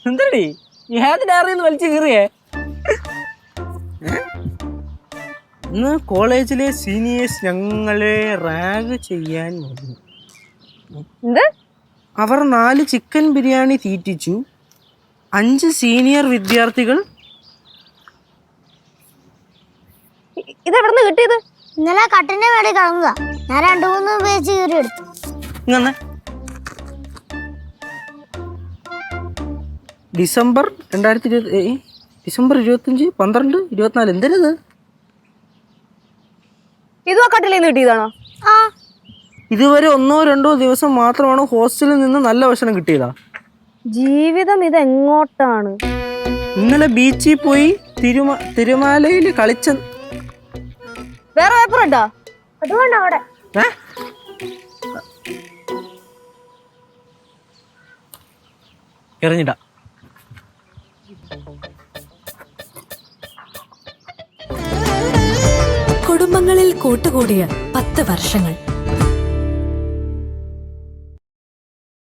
എന്തടി ഏത് ഡയറിന്ന് വലിച്ചു കീറിയേ? ഇന്ന് കോളേജിലെ സീനിയേഴ്സ് ഞങ്ങളെ റാഗ് ചെയ്യാൻ വന്നു. അവർ 4 ചിക്കൻ ബിരിയാണി തീറ്റിച്ചു. 5 സീനിയർ വിദ്യാർത്ഥികൾ. ഇതെവിടുന്ന് കിട്ടിയത്? ഇന്നലെ കട്ടിന്റെ മേളിൽ കളഞ്ഞതാ. ഞാൻ 2-3 പേജ് കീറി എടുത്തു. December 2020 December 25, 12, 24 എന്തരത്? ഇതും ആ കട്ടിലേന്ന് കിട്ടിയതാണോ? ആ. ഇതുവരെ 1-2 ദിവസം മാത്രമാണ് ഹോസ്റ്റലിൽ നിന്ന് നല്ല ഭക്ഷണം കിട്ടിയതാ. ജീവിതം ഇതെങ്ങോട്ടാണ്? ഇന്നലെ ബീച്ചിൽ പോയി തിരുമാലയിൽ കളിച്ച. വേറെ പേപ്പർ ഉണ്ടോ? അതുകൊണ്ടോ അവിടെ എറിഞ്ഞിടാ. കുടുംബങ്ങളിൽ കൂട്ടുകൂടിയ 10 വർഷങ്ങൾ.